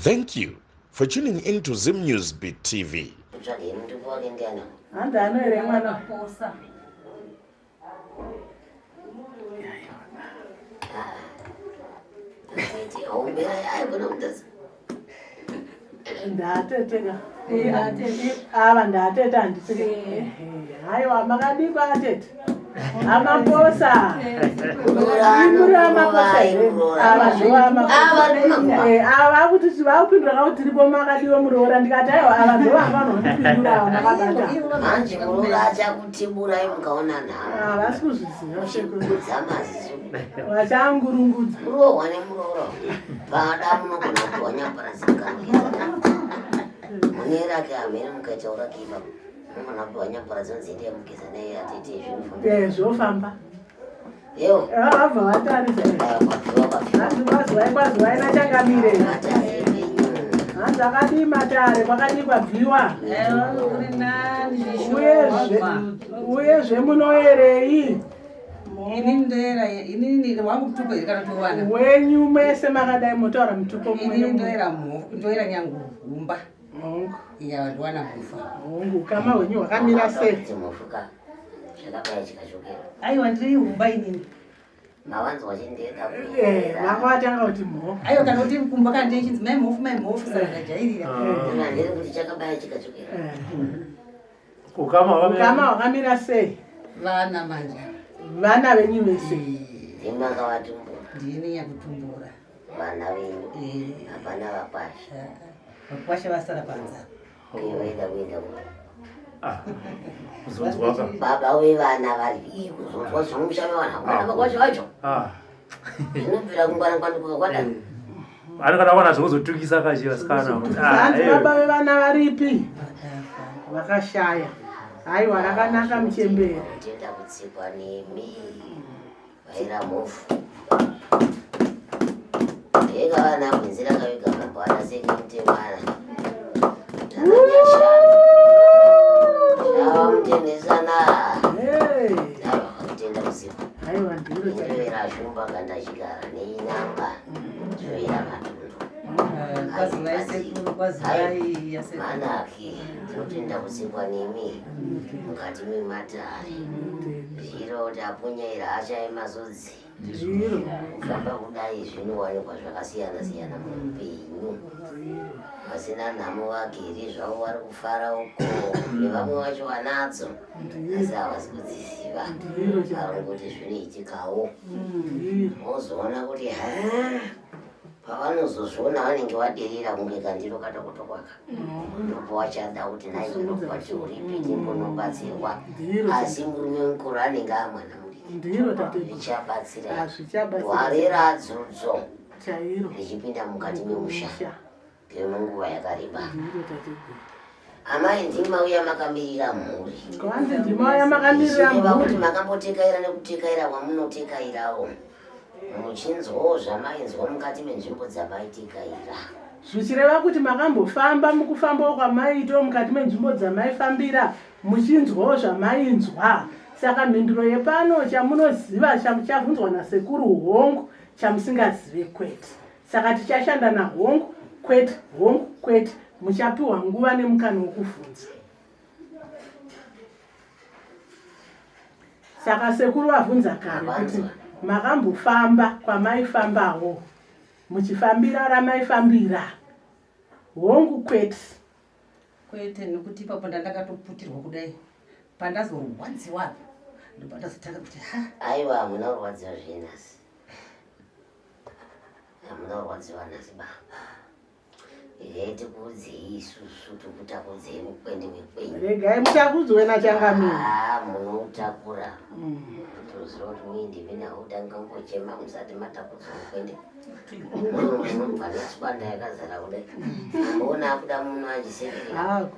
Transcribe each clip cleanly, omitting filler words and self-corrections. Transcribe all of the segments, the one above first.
Thank you for tuning in to Zim News Beat TV. Amaposa avakuti vaupindura kauti tiripo makadiwa muroora ndikati aiwa ava ndovanvanondipindura makabata manje muroora achakutiburai mukaona nhamo vasi kuzviziva vachangurungudza murohwa nemuroora vada munogona kuti wanyambarazikamukiza munerake hamene mukaitaura kipa mwana wapi wanyambaradzi nzinde mugeza naye atete zvinhu zvofamba yo abva vatarisa kwazi waina changamire hanzi akadi matare kwakadikwa bviwa uyezve munoerei inini wangu mtupo ikatowana wenyu mese makadai motaura mutupo ndoera nyangu humba ya wana kufa hongu kama wenyu wakamira sei mufuka zvakabaya chikachokera aiwa ndiri humba inini mawanzo wachindeka vakawatanga kuti mho aiwa kana kuti kumba kandichinzi maimhofu saka ndajairira ndiri kuti chakabaya chikachokera ukama wakamira sei vana manje vana venyu vese ndimakawatumbura ndini nyakutumbura vana venyu hapana vakwasha vakwasha vasara panza kuenda kuenda kuzonzwaka baba wevana vari kuzonzwa zvomushame vana vakwasha vacho zvinobvira kungwanangwanika kwadani ari kana wana zvinozotukisa kachivasikana hanzi baba vevana varipi vakashaya haiwa rakanaka muchemberi tenda kutsikwa nemi vaira mhofu ega vana kwenzira kaviga mabwana sekemutemwana avamutendesana vakutenda kusikwa ndovera shumba kandachigara neinamba zvoira matundu manake tinotenda kusikwa nemi mukati mematari zviro kuti apunyaira achaemazodzi kufamba kudai zvinowanikwa zvakasiyana siyana muupenyu vasina nhamo vagere zvavo vari kufara uko nevamwe vacho vanadzo asi havasi kudziziva varongoti zvinoitikawo mozoona kuti pavanozozviona vanenge vaderera kunge kandiro katokotokwaka ndopo vachada kuti naizondokwati uripi timbonobatsirwa asi murume mukuru anenge amwana zvichabatsira hware radzodzo richipinda mukati memusha ngemunguva yakareba amai ndima uya makamirira mhuri zvireva kuti makambotekaira nekutekaira kwamunotekairawo muchinzwawo zvamainzwa mukati menzvimbo dzamaitekaira zvichireva kuti makambofamba mukufambawo kwamaito mukati menzvimbo dzamaifambira muchinzwawo zvamainzwa saka mhinduro yepano chamunoziva chavunzwa nasekuru hongu chamusingazive kwete saka tichashanda nahongu kwete hongu kwete muchapiwa nguva nemukana wokuvhunza saka sekuru vabvunza kare kuti makambofamba kwamaifambawo muchifambira ramaifambira hongu kwete kwete nekuti ipapo ndandakatoputirwa kudai pandazorwadziwa ndopandazotanga kuti aiwa hamuna kurwadziwa zvenhasi hamuna kurwadziwa nhasi ba ireiti kuudzei isusu tikutakudzei mukwende wekwenyu regai mutakudzwe nachangamira munotakura toziva kuti muindimi nawo tangambochema musati matakudzwa mukwende vanetswanda yakazara kudai amboona akuda munhu achisekerera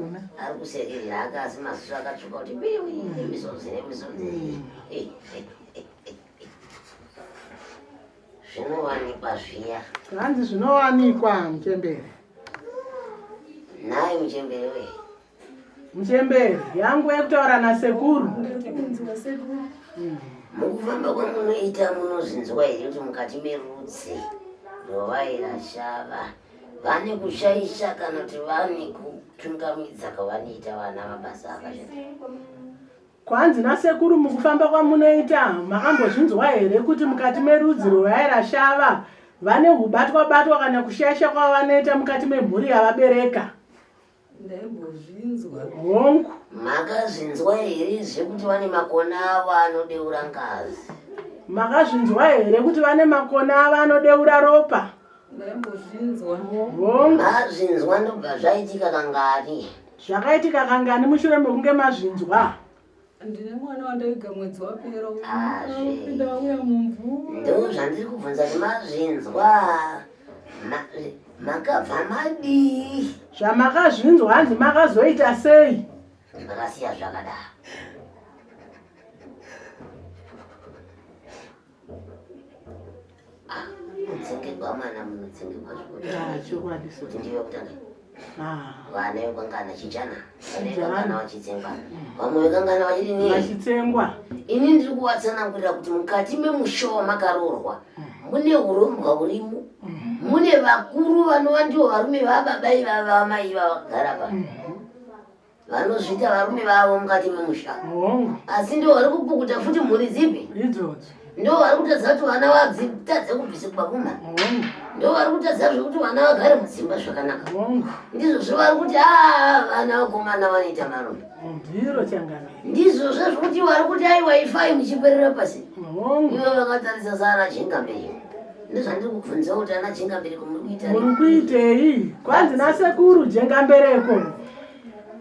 ari kusekerera akasi masusu akatsvuka kuti biwi nemisodzi nemisodzi zvinowanikwa zviya hanzi zvinowanikwa muchemberi naye muchemberi we muchemberi yangu yekutaura nasekuru mukufamba kwamunoita munozinzwa here kuti mukati merudzi rovaira shava vane kushaisha kana kuti vane kutungamidza kwavanoita vana mabasa akashata. Kwanzi nasekuru mukufamba kwamunoita makambozvinzwa here kuti mukati merudzi rwaira shava vane kubatwa kana kushaisha kwavanoita mukati memhuri yavabereka? Ndaimbozvinzwa. Hongu. Makazvinzwa here zvekuti vane makona avo anodeura ngazi? Makazvinzwa here kuti vane makona avo anodeura ropa? Ndaimbozvinzwa. Hongu. Mazvinzwa ndobva zvaitika kangani? Zvakaitika kangani mushure mekunge mazvinzwa? Ndine mwana wandaiga mwedzi wapera Azve. wauya mumvura. Ndo zvandiri kubvunza kuti mazvinzwa makabva madii? Zvamakazvinzwa hanzi makazoita sei? Makasiya zvakadaro. Mutsengerwa mwana munotsengerwa Chokwadi so. kuti ndive kutanga Ah. vana vekangana chichana vana vekangana vachitsengwa vamwe vekangana vachidini Vachitsengwa. ini ndiri kuvatsanangurira kuti mukati memushowa makaroorwa mune urombwa urimo mune vakuru vanova ndivo varume vababai vavamai vavagara pa vanozvita varume vavo mukati memusha asi ndivo vari kupukuta futi mhuri dzipi Idzodzo. ndo vari kutadza kuti vana vadzitadze kubvise kubakuma ndo vari kutadza zvekuti vana vagare mudzimba zvakanaka ndizvo zvavari kuti vana vakomana vanoita marume Ndiro changamire. ndizvo zvekuti vari kuti aiwa ifai muchiperera pasi ivo vakatarisa saana chingamberi ndizvandiri kubvunza kuti ana chingamberi kumuri Muri kuitei? Kwanzi nasekuru jengambereko.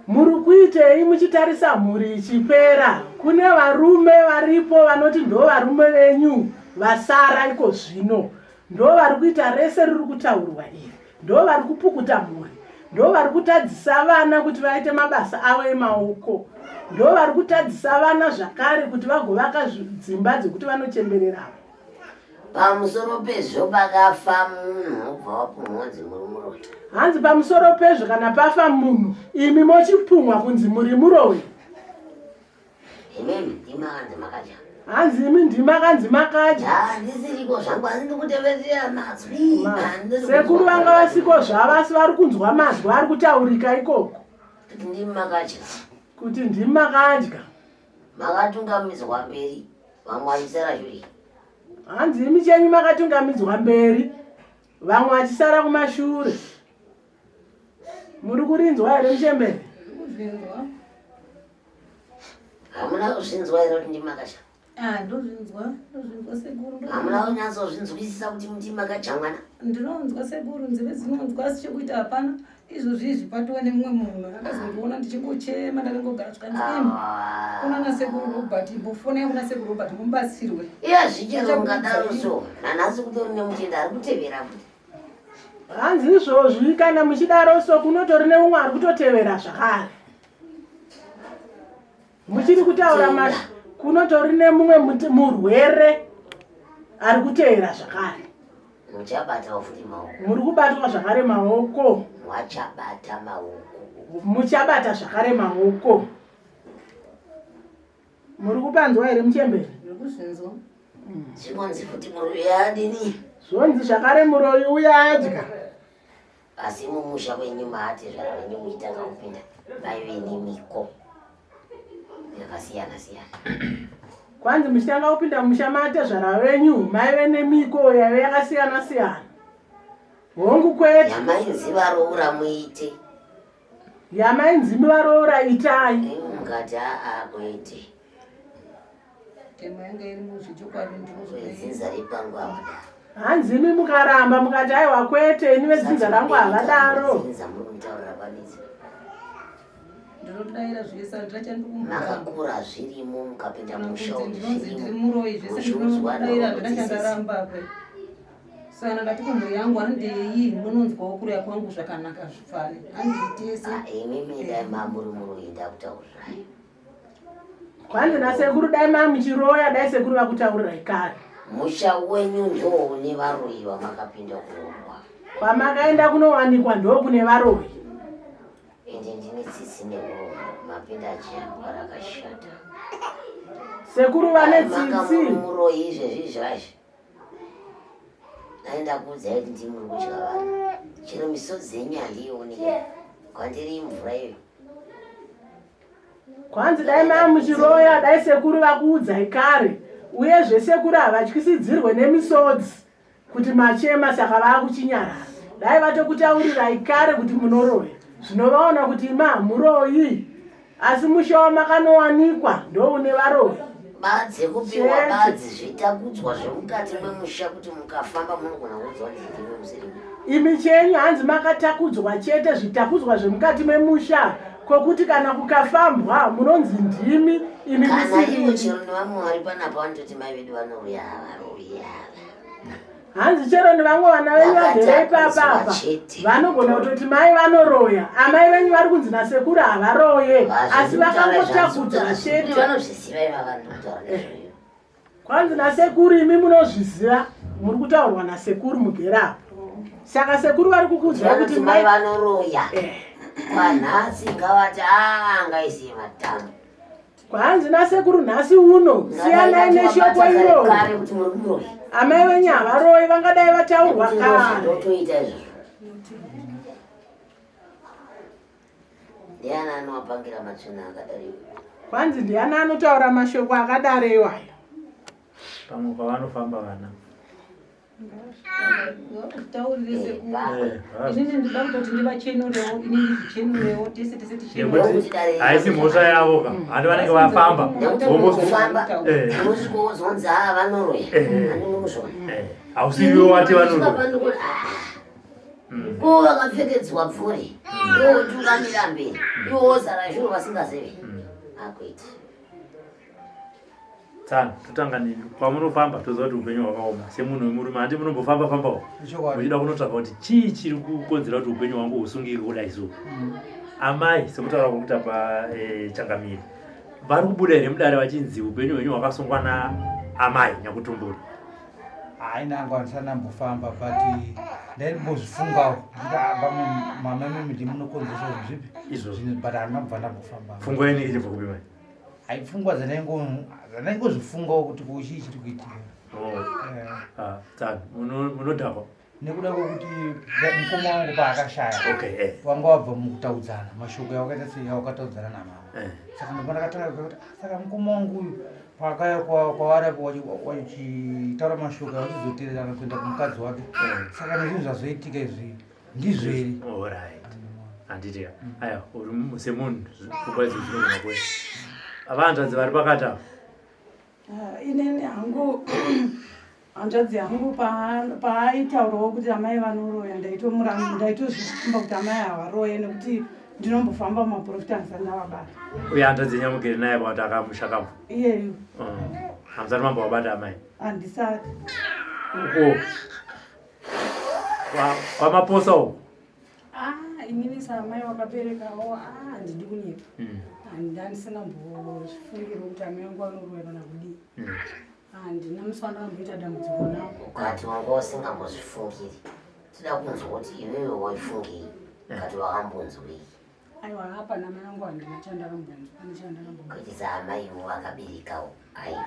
Muri kuitei muchitarisa mhuri ichipera? Kune varume varipo vanoti ndo varume venyu vasara iko zvino. Ndo vari kuita rese riri kutaurwa iri. Ndo vari kupukuta mhuri. Ndo vari kutadzisa vana kuti vaite mabasa avo emaoko. Ndo vari kutadzisa vana zvakare kuti vagovaka dzimba dzekuti vanochemberera. pamusoro pezvo pakafa munhu obva wapumhodzi muri muroyi Hanzi pamusoro pezvo kana pafa munhu imi mochipumwa kunzi muri muroyi. imemi ndimakanzi makaja Hanzi imi ndima kanzi makaja. handisiriko zvangu asi ndikuteverera mazwi Sekuru vanga vasiko zvavasi vari kunzwa mazwi ari kutaurika ikoko. kuti ndimi makaja Kuti ndimi makadya. makatungamidzwa mberi vamwe vachisara shuri Hanzi imi chenyu makatungamidzwa mberi vamwe vachisara kumashure. Muri kurinzwa here muchemberi? Ndozvinzwa. hamuna kuzvinzwa here kuti ndimi makaja Ndozvinzwa sekuru. hamuna kunyatsozvinzwisisa kuti ndimi makaja mwana Ndinonzwa sekuru nzeve dzinonzwa asi chekuita hapana. Izvozvizvi patova nemumwe munhu akazondiona ndichingochema ndakangogara zvikanzimi. Kuna nasekuru Robert imbofonai kuna sekuru Robert mubatsirwe. iya zvichero mungadaro so nanhasi kutori nemutenda ari kutevera futi Hanzi izvozvi kana muchidaro so kunotori neumwe ari kutotevera zvakare. Muchiri kutaura mashi kunotori nemumwe murwere ari kutevera zvakare. muchabatawo futi maoko Muri kubatwa zvakare maoko. mwachabata maoko Muchabata zvakare maoko. Muri kupanzwa here muchemberi? Ndozvinzwa. zvinonzi futi muroyi yadini Zvonzi zvakare muroyi uya adya. asi mumusha wenyu maati zvavenyu muchitanga kupinda vaive nemiko yakasiyana siyana Kwanzi muchitanga kupinda mumusha mate zvara venyu maive nemiko yaive yakasiyana siyana. Hongu kwete. yamainzi varoora muite Yamainzimi varoora itai. mungati kwete Tema yanga iri muzvichokwadi dzinza repangu avadaro Hanzimi mukaramba mukati aiwa kwete inive dzinza rangu havadaro. dzinza muri kumutaurira panidzi ndinodaira zvese ndinochandikumuka. makakura zvirimo mukapinda musha Ndinonzi ndiri muroyi zvese ndinodaira ndinochandaramba kwe. Sana ndati kumhuri yangu handei munonzwawo kureya kwangu zvakanaka zvifare. Handitese. imimi dai mamuri muroyi ndakutaurirai Kwanzi nasekuru dai mamuchiroya dai sekuru vakutaurirai kare. musha wenyu ndo une varoyi vamakapinda kuroorwa Kwamakaenda kunowanikwa ndo kune varoyi. ende ndine tsitsi neuromo mapinda achiyambwa rakashata Sekuru vane maka tsitsi. muroyi izvezvi zvaizvi aenda kuudza kuti ndimuri kutya vanhu chero misodzi yenyu handiionike kwandiri mvura iyo kwanzi dai mamuchiroya dai sekuru vakuudzai kare uyezve sekuru havatyisidzirwe nemisodzi kuti machema saka vaakuchinyarara dai vatokutaurirai kare kuti munoroya zvinovaona kuti ima hamuroyi asi musha wamakanowanikwa ndoune varoyi badze kupiwa badzi zvitakudzwa zvemukati memusha kuti mukafamba munogona kuudzwa kuti ndimwe musiri imi chenyu hanzi makatakudzwa chete zvitakudzwa zvemukati memusha kokuti kana kukafambwa munonzi ndimi imi kana ivo chero nevamwe vari panapa vanototi mai vedu vanoroya varoya hanzi chero nevamwe vana venyu vagere ipapapa vanogona kutoti mai vanoroya amai venyu vari kunzi nasekuru havaroye asi vakangotakudzwa chete vanozviziva iva vanhu kutaura nezvoyo kwanzi nasekuru imi munozviziva muri kutaurwa nasekuru mugerapo saka sekuru vari kukudzwa kuti mai vanoroya kwanhasi ngavati angaiziye matambo kwanzi nasekuru nhasi uno siyanai neshoko iroro kuti muri kuroya amai venyu havaroyi vangadai vataurwa kare ndotoita izvozvo ndiani anovapangira matsvina akadariwa kwanzi ndiani anotaura mashoko akadaro iwayo pamwe pavanofamba vana taurire sekuru inini ndida kutoti ndivachenurewo inini ndichenurewo tese tichenurewo haisi mhosva yavo ka handi vanenge vafamba kufamba usvikouzonzi vanoroya handingomuzvona hausiviwo wati vanoroya ko vakapfekedzwa pfuri iwo tungamira mberi iwo wozara zviro vasingazivi akuiti tsana totanga nini pamunofamba toziva kuti upenyu hwakaoma semunhu wemurume handi munombofamba fambawo muchida kunotsvaka kuti chii chiri kukonzera kuti upenyu hwangu husungike kudai so amai sekutaura kwokuta pachangamiri vari kubuda here mudare vachinzi upenyu hwenyu hwakasungwa naamai nyakutumbura nangu handisana mbofamba but ndairimbozvifungawo vamwe mamamemidi munokonzesa zvipi izvozvo but handina kubva ndambofamba fungo yeni ichibva kupi mai haipfungwa dzanaingozvifungawo kuti kuchii chiri kuitika tsana munodhakwa nekuda kwekuti mukoma wangu paakashaya wanga wabva mukutaudzana mashoko yawakaita seyawakataudzana namama saka ndobva ndakatanga kuti saka mukoma wangu uyu paakaya kwawarapo wachitaura mashoko yawachizoteerana kuenda kumukadzi wake saka nezvinhu zvazoitika izvi ndizvo here handitika aya uri semunhu pfungwa idzi dzinogona kuya avanzvadzi vari pakati ava inini hangu hanzvadzi yangu paaitaurawo kuti amai vanoroya ndaitozvifumba kuti amai havaroye nekuti ndinombofamba mumaprofita handisati ndavabata uye hanzvadzi yenyamugere naye pakuti akamushakabva iyeyo hamusati mamba wabata amai handisati uko kwamaposa uko inini saamai wakaperekawo handidi kunyika handisina mbozvifungiro kuti amai vangu vanoroya kana kudii handina musi wandakamboita dambudziko navo ukati wanga usingambozvifungiri tida kunzwa kuti iwewe waifungei ukati wakambonzwei aiwa hapana mai vangu handina chandakambonzwa kuitisa amaivo vakaberekawo aiwa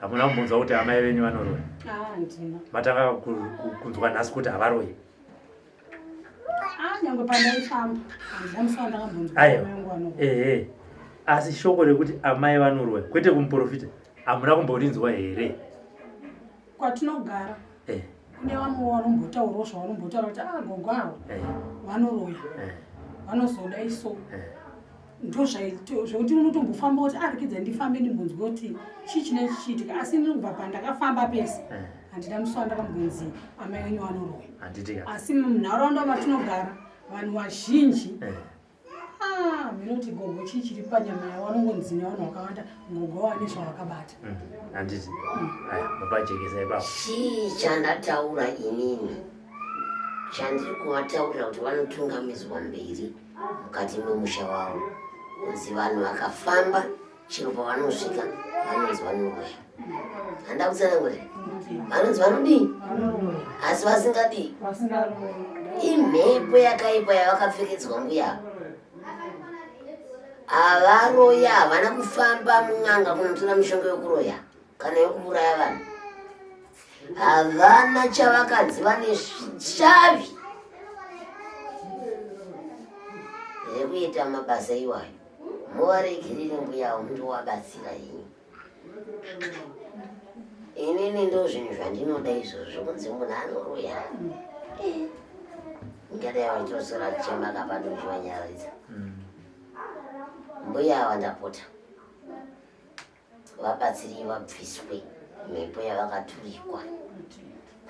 hamuna kumbonzwa kuti amai venyu vanoroya handina matanga kunzwa nhasi kuti havaroyi nyange pandaifamba handina musi wandakambonzwa amai vangu vanoroya asi shoko rekuti amai vanoroya kwete kumuprofita hamuna kumborinzwa here kwatinogara kune vamwe vanombotaurawo zvavanombotaura kuti gogo avo vanoroya vanozoda iso ndo zvokuti unotombofamba kuti arikidza ndifambe ndimbonzwa kuti chii chine chichiitika asi ndinobva pandakafamba pese handina musi wandakambonzi amai venyu vanoroya asi munharaunda matinogara vanhu vazhinji minoti gogo chii chiri panyama yavo vanongonzi nevanhu vakawanda gogo wane zvavakabata handiti mapajekesa ipapo chii chandataura inini chandiri kuvataurira kuti vanotungamidzwa mberi mukati memusha wavo kunzi vanhu vakafamba chero pavanosvika vanonzi vanoroya handa kutsanangura vanonzi vanodii asi vasingadii imhepo yakaipa yavakapfekedzwa mbuyavo havaroya havana kufamba mun'anga kunotora mishonga yokuroya kana yokuuraya vanhu havana chavakadziva neshavi rekuita mabasa iwayo. Muvaregerere mbuya mundowabatsira henyu. Inini ndo zvinhu zvandinoda izvozvo, kunzi munhu anoroya ngadai vaitosora tichembaka padochivanyaradza. Mbuya ava ndapota vabatsiri vabviswe mhepo yavakaturikwa,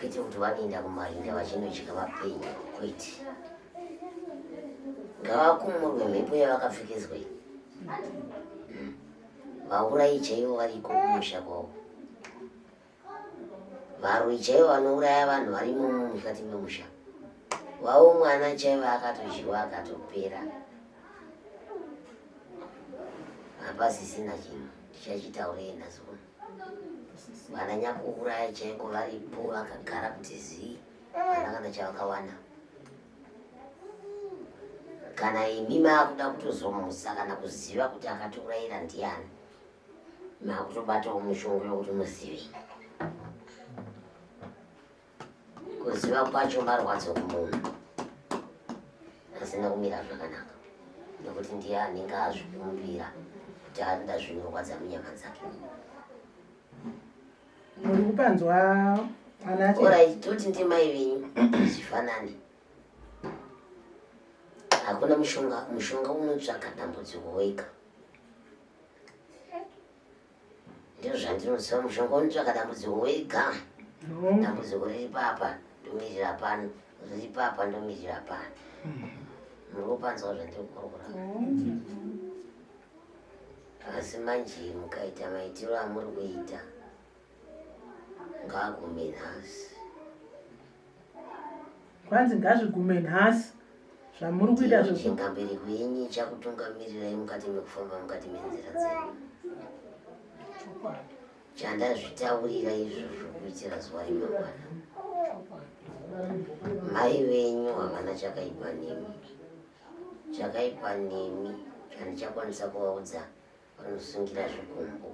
kwete kuti vanoenda kumarinda vachinocheka mapenyu, kwete. Ngavakumurwe mhepo yavakapfekedzwa. Vaurai chaivo variko kumusha kwavo, varwi chaivo vanouraya vanhu varimo mukati memusha wavo. Mwana chaivo akatozhiwa akatopera. Hapasisina chinhu ndichachitaurei nhasi uno. Vananyakuuraya chaiko varipo vakagara kuti zii, vana kana chavakawana. Kana imi maakuda kutozomusa kana kuziva kuti akatourayira ndiani, maakutobatawo mushongo yokuti muzive. Kuziva kwacho marwadzo kumunhu asina kumira zvakanaka, nekuti ndiye anenge azvikumbira kuti anoda zvinorwadza munyama dzake. Muri kupanzwa anacho? Alright, toti ndimai venyu zvifanane. Hakuna mushonga unotsvaka dambudziko wega. Ndizvo zvandinoziva, mushonga unotsvaka dambudziko wega. Dambudziko riri papa ndomirira pano, riri papa ndomirira pano. Muri kupanzwa zvandinokurukura. Asi manje mukaita maitiro amuri kuita ngaagume nhasi. Kwanzi ngazvigume nhasi zvamuri kuita chingambereko yenyu chakutungamirirai mukati mekufamba mukati menzira dzenyu. Chandazvitaurira izvozvo kuitira zuva remangwana. Mai venyu havana chakaipa nemi, chakaipa nemi chandichakwanisa kuvaudza vanosungira zvikumbo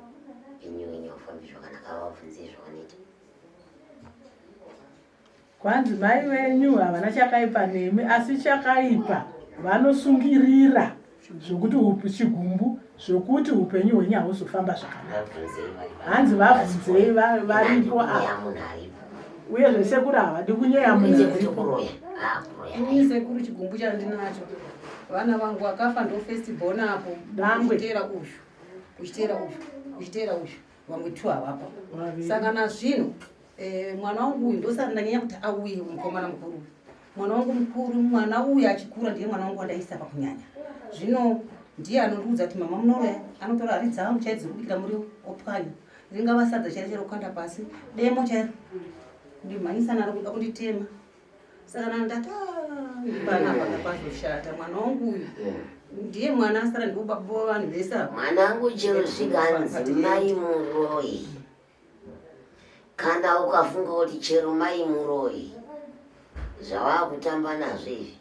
penyu venyu vafambi zvakanaka, vabvunze zvavanoita. Kwanzi mai venyu havana chakaipa nemi, asi chakaipa vanosungirira zvokuti upi chigumbu, zvokuti upenyu hwenyu hahuzofamba zvakanaka. Hanzi vabvunzei varipo uye zvesekuru havadi kunyeya munhu. Ini sekuru chigumbu chandinacho, vana vangu vakafa ndo firstborn apo, kuchiteera uyu kuchiteera uyu kuchiteera uyu, vamwe 2 havapo. Saka nazvino mwana wangu uyu ndosati ndanyanya kuti auye mukomana mukuru. Mwana wangu mukuru, mwana uyu achikura ndiye mwana wangu wandaisa pakunyanya. Zvino ndiye anondiudza kuti mama munouraya, anotora hari dzangu chaidzo kubikira muriwo opwanya, ringava sadza chairo chero kukanda pasi, demo chairo ndimhanyisa naro kuda kunditema. Saka ndati panapa ndapazoshata. Mwana wangu uyu ndiye mwana asara ndikubaba vanhu vese apa. Mwana wangu chero zvikanzi mai muroyi, kana ukafunga kuti chero mai muroyi, zvavakutamba nazvo izvi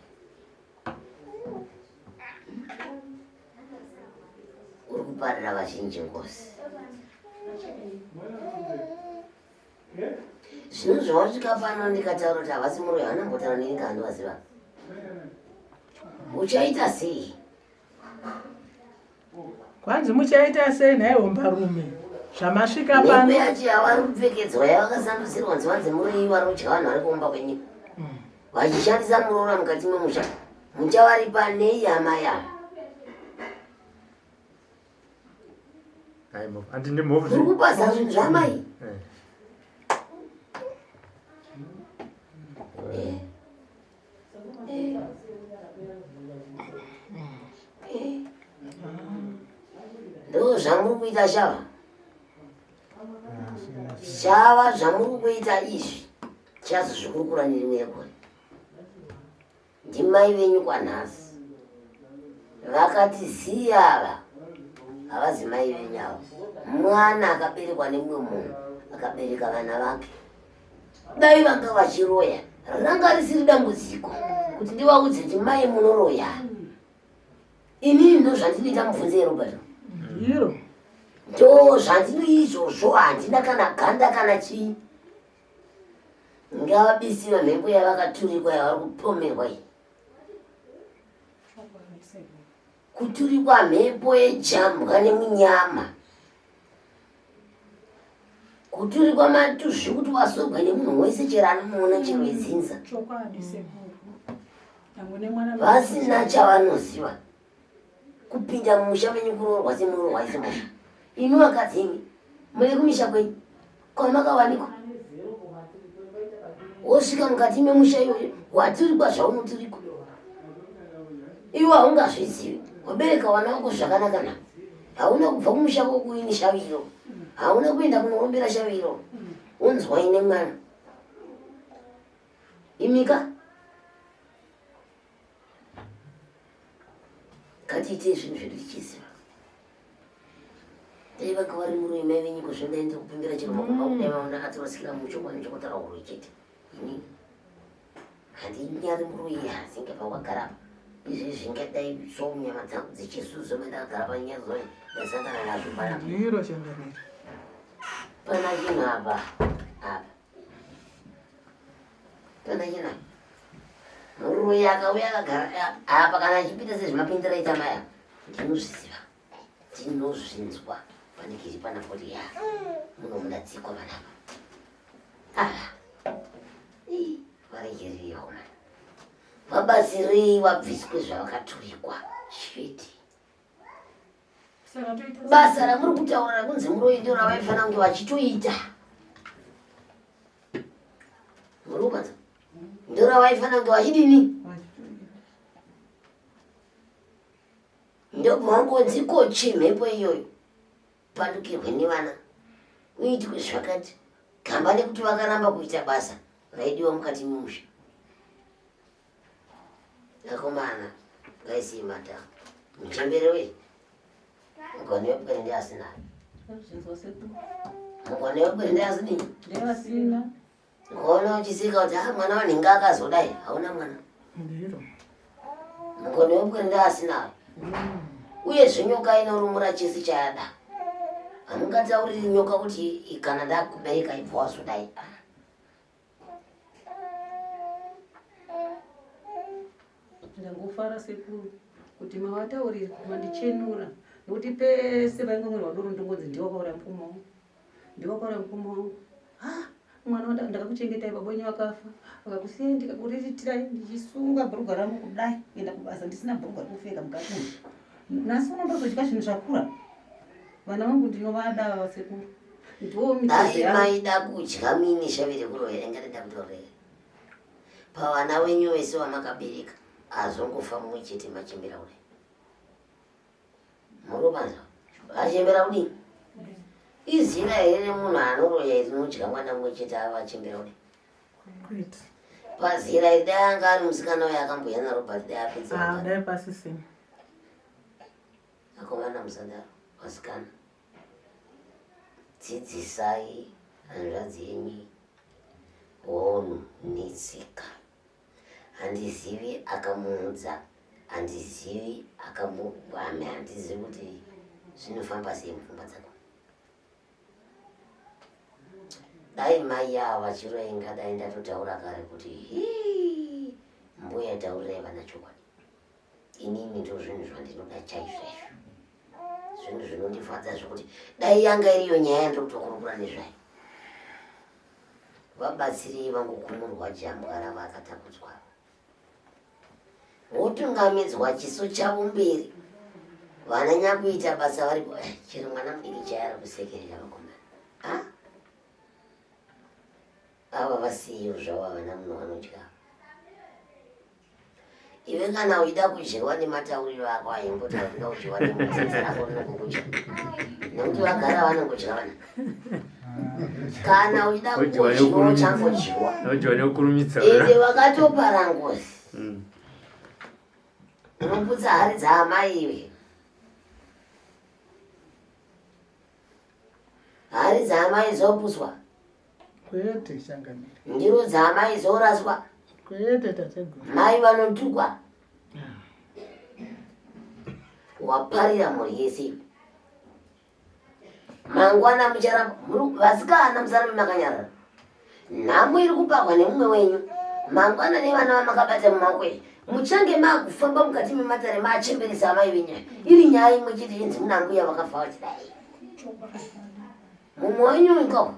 uri kuparira vazhinji ngozi. Zvino zvawasvika pano ndikataura kuti havasi muroyi, vanambotaura neni kandivaziva. Uchaita sei? Kwanzi muchaita sei nhaye hombarume zvamasvika pano? Mhepo yacho yavari kupfekedzwa yavakasandusirwa nziva dzemuroyi vari kudya vanhu vari kuumba kwenyu, vachishandisa muroora mukati memusha, muchavari panei hama yavo? Uri kupasa zvinhu zvamai? Ndo zvamuri kuita shava? Shava zvamuri kuita izvi chazo zvikurukura nerimwe rekore. Ndimai venyu kwanhasi vakati ziyava, havazi mai venyu ava. Mwana akaberekwa nemumwe munhu akabereka vana vake, dai vanga vachiroya ranga risiri dambudziko kuti ndivaudze kuti mai munoroya. Inini ndo zvandinoita mubvunze Robert. Ndiro ndo zvandino izvozvo, handina kana ganda kana chii. ngavabisiwa mhepo yavakaturikwa yavari kupomerwa iyi. Kuturikwa mhepo yejambwa nemunyama, kuturikwa matuzvi kuti wasogwa nemunhu wese chero anomuona chero ezinza, vasina chavanoziva, kupinda mumusha menyu kuroorwa semuroorwa isi musha. Imi vakadzimi muri kumisha kwenyu kwamakawanikwa, wosvika mukati memusha iyoyo waturikwa zvaunoturikwa, iwe haungazvizivi. Wabereka wana wako zvakanaka na hauna kubva kumusha kokuini shaviro, hauna kuenda kunorombera shaviro, unzwa ine mwana imika. Ngatiite zvinhu zvedu tichiziva. Dai vanga vari murume mai venyu kuzvindaenda kupimbira chero makomba kudai ndakatorosikira muchokwani chokotaura huro chete. Ini handinyari murume hasinge pawagara izvi zvingadai so nyama dzangu dzichisuzo mandakagara panyaya zoe ndasangana nazvo panapa. Pana chinhu apa pana chinhu apa murume akauya akagara apa kana achipita sezvimapindira ita maya ndinozviziva ndinozvinzwa panekiri panapoti ya munomunatsikwa panapa varegereriwa mana vabasirei vabviswe zvavakaturikwa chete. Basa ramuri kutaura kunzi muroyi ndio ravaifanira kunge vachitoita, murubanza ndio ravaifanira kunge vachidini, ndio mangonzikoche mhepo iyoyo pandukirwe nevana uitwe zvakati gamba nekuti vakaramba kuita basa raidiwa mukati memusha. Akomana ngaisiye mata muchembere we mugone wepwere ndi asina mugone wepwere ndi asina ngono uchisika kuti mwana wanhinga akazodai hauna mwana mugone wepwere ndi asina uye zvinyoka inorumura chisi chayada. Hamungatauriri nyoka kuti kana ndakubereka ibva wazodai. Ndangofara sekuru kuti mavatauriri mandichenura nokuti pese vainge mwiri wadoro ndongodzi ndiwakaura mukoma wangu ndiwakaura mukoma wangu. Mwana ndakakuchengetai baba wenyu vakafa vakakusiyai ndikakuritirai ndichisunga bhurugwa rangu kudai kuenda kubasa ndisina bhurugwa rekupfeka mukati umu. Nhasi unombozodya zvinhu zvakura. Vana vangu ndinovada sekuru. Dai maida kudya mini shavire kurohera ngandakutaurira. Pavana wenyu vese vamakabereka azongofa mumwe chete machembera kudai. Murubanza achembera kudini? Izira here munhu anoroya rinodya mwana mumwe chete avachembera kudai. Pazira iri dai anga ari musikana uyo akamboyana Robert dai apedza. Dai pasisini. Akomana musadaro vasikana dzidzisai hanzvadzi yenyu honhu netsika. Handizivi akamuudza, handizivi akamugwame, handizivi kuti zvinofamba sei mupfungwa dzako. Dai mai ava vachiroenga dai ndatotaura kare kuti mbuya taurirai vana chokwadi. Inini ndo zvinhu zvandinoda chaizvo izvo. Zvinhu zvinondifadza zvokuti dai yanga iriyo nyaya yandokutokurukura nezvayo. Vabatsirei vangokumurwa jambwa ravakatakudzwa. Votungamidzwa chiso chavo mberi. Vananya kuita basa varipo chero mwana mudiki chayari kusekerera vakomana. Ava vasiyo zvavo vana munhu vanodya. Iwe kana uida kudyiwa nematauriro ako aimbotaurira kudyiwa nemutsetse rako rinokukudya. Nekuti vagara vanongodya vana. Kana uida kudyiwa changodyiwa. Ende vakatopara ngozi. Unoputsa hari dzaamai iwe. Hari dzaamai dzoputswa. Kwete shangamiri. Ndiro dzaamai dzoraswa. Kwete tateguru. Mai vanotukwa. Waparira mhuri yese. Mangwana mucharamba vasikana musarame makanyarara. nhamo iri kupagwa nemumwe wenyu mangwana nevana vamakabata mumaoko izvi muchange makufamba mukati mematare machemberesa amai venyaya iri nyaya imwe chete inzi munanguya vakafa vachidai mumwe wenyu ingao